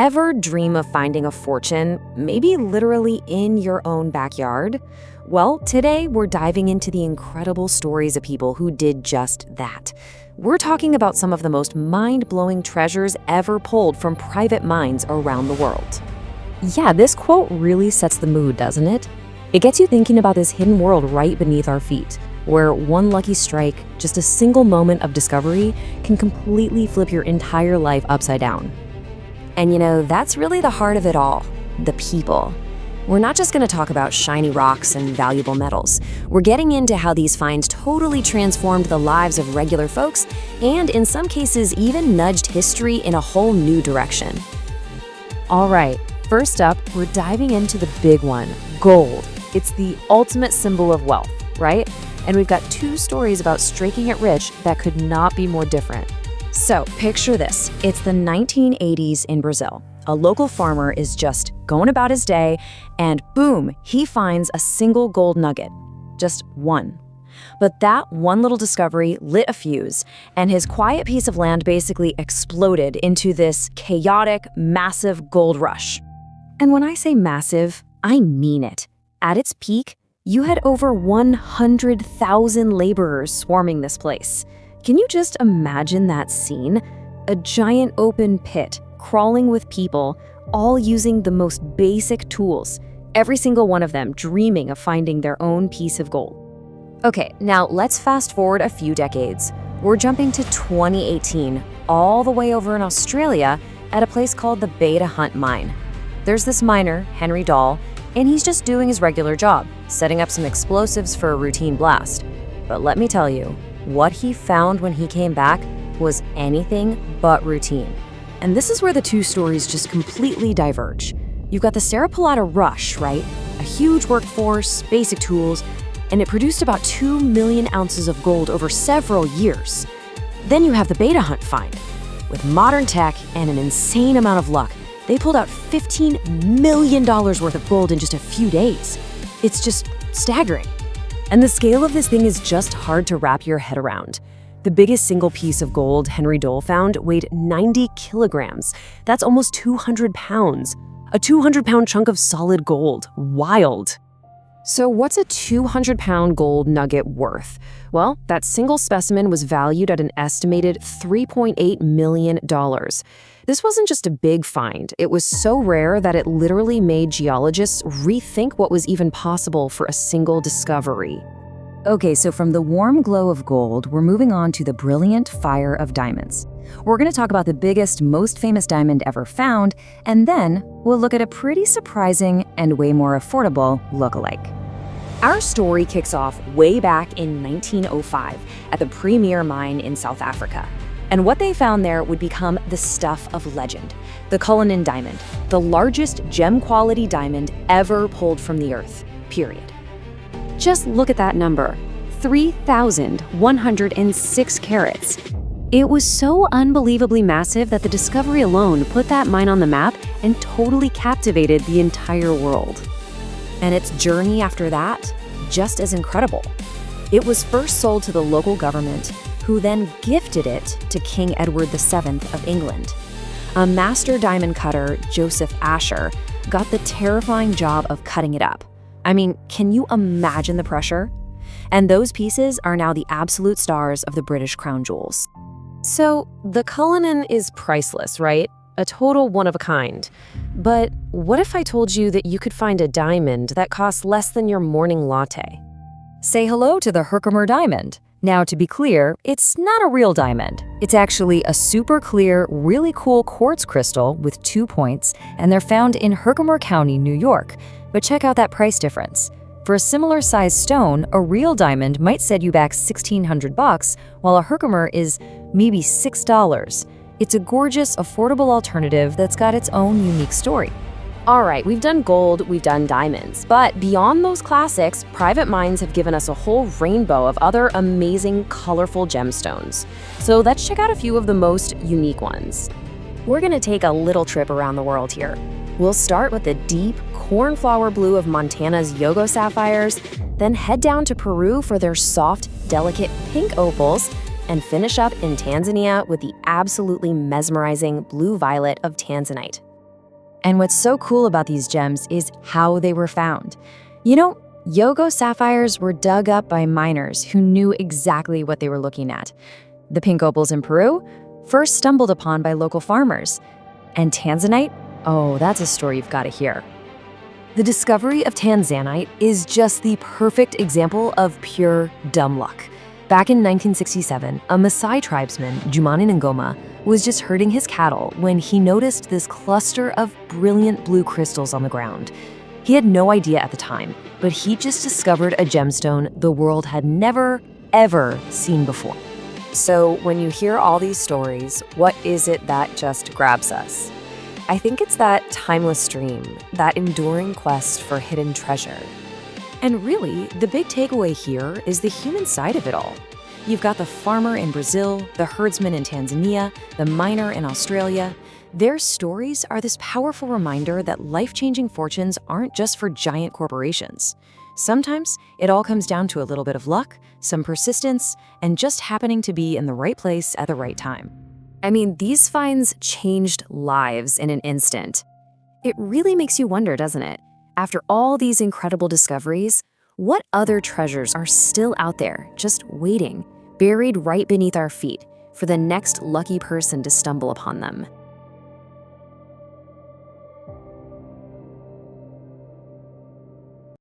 Ever dream of finding a fortune, maybe literally in your own backyard? Well, today we're diving into the incredible stories of people who did just that. We're talking about some of the most mind-blowing treasures ever pulled from private mines around the world. Yeah, this quote really sets the mood, doesn't it? It gets you thinking about this hidden world right beneath our feet, where one lucky strike, just a single moment of discovery, can completely flip your entire life upside down. And that's really the heart of it all, the people. We're not just going to talk about shiny rocks and valuable metals. We're getting into how these finds totally transformed the lives of regular folks and, in some cases, even nudged history in a whole new direction. All right, first up, we're diving into the big one, gold. It's the ultimate symbol of wealth, right? And we've got two stories about striking it rich that could not be more different. So picture this, it's the 1980s in Brazil. A local farmer is just going about his day and boom, he finds a single gold nugget, just one. But that one little discovery lit a fuse and his quiet piece of land basically exploded into this chaotic, massive gold rush. And when I say massive, I mean it. At its peak, you had over 100,000 laborers swarming this place. Can you just imagine that scene? A giant open pit, crawling with people, all using the most basic tools, every single one of them dreaming of finding their own piece of gold. Okay, now let's fast forward a few decades. We're jumping to 2018, all the way over in Australia at a place called the Beta Hunt Mine. There's this miner, Henry Dahl, and he's just doing his regular job, setting up some explosives for a routine blast. But let me tell you, what he found when he came back was anything but routine. And this is where the two stories just completely diverge. You've got the Cerro Pelado rush, right? A huge workforce, basic tools, and it produced about 2 million ounces of gold over several years. Then you have the Beta Hunt find. With modern tech and an insane amount of luck, they pulled out $15 million worth of gold in just a few days. It's just staggering. And the scale of this thing is just hard to wrap your head around. The biggest single piece of gold Henry Dahl found weighed 90 kilograms. That's almost 200 pounds. A 200-pound chunk of solid gold. Wild. So what's a 200-pound gold nugget worth? Well, that single specimen was valued at an estimated $3.8 million. This wasn't just a big find. It was so rare that it literally made geologists rethink what was even possible for a single discovery. Okay, so from the warm glow of gold, we're moving on to the brilliant fire of diamonds. We're going to talk about the biggest, most famous diamond ever found, and then we'll look at a pretty surprising and way more affordable look-alike. Our story kicks off way back in 1905 at the Premier Mine in South Africa. And what they found there would become the stuff of legend, the Cullinan diamond, the largest gem-quality diamond ever pulled from the earth, period. Just look at that number, 3,106 carats. It was so unbelievably massive that the discovery alone put that mine on the map and totally captivated the entire world. And its journey after that, just as incredible. It was first sold to the local government, who then gifted it to King Edward VII of England. A master diamond cutter, Joseph Asher, got the terrifying job of cutting it up. I mean, can you imagine the pressure? And those pieces are now the absolute stars of the British crown jewels. So, the Cullinan is priceless, right? A total one of a kind. But what if I told you that you could find a diamond that costs less than your morning latte? Say hello to the Herkimer diamond. Now, to be clear, it's not a real diamond. It's actually a super clear, really cool quartz crystal with 2 points, and they're found in Herkimer County, New York. But check out that price difference. For a similar sized stone, a real diamond might set you back $1,600, while a Herkimer is maybe $6. It's a gorgeous, affordable alternative that's got its own unique story. All right, we've done gold, we've done diamonds, but beyond those classics, private mines have given us a whole rainbow of other amazing, colorful gemstones. So let's check out a few of the most unique ones. We're gonna take a little trip around the world here. We'll start with the deep, cornflower blue of Montana's Yogo sapphires, then head down to Peru for their soft, delicate pink opals, and finish up in Tanzania with the absolutely mesmerizing blue violet of tanzanite. And what's so cool about these gems is how they were found. You know, Yogo sapphires were dug up by miners who knew exactly what they were looking at. The pink opals in Peru, first stumbled upon by local farmers. And tanzanite? Oh, that's a story you've got to hear. The discovery of tanzanite is just the perfect example of pure dumb luck. Back in 1967, a Maasai tribesman, Jumani Ngoma, was just herding his cattle when he noticed this cluster of brilliant blue crystals on the ground. He had no idea at the time, but he just discovered a gemstone the world had never, ever seen before. So when you hear all these stories, what is it that just grabs us? I think it's that timeless dream, that enduring quest for hidden treasure. And really, the big takeaway here is the human side of it all. You've got the farmer in Brazil, the herdsman in Tanzania, the miner in Australia. Their stories are this powerful reminder that life-changing fortunes aren't just for giant corporations. Sometimes it all comes down to a little bit of luck, some persistence, and just happening to be in the right place at the right time. I mean, these finds changed lives in an instant. It really makes you wonder, doesn't it? After all these incredible discoveries, what other treasures are still out there, just waiting, buried right beneath our feet, for the next lucky person to stumble upon them?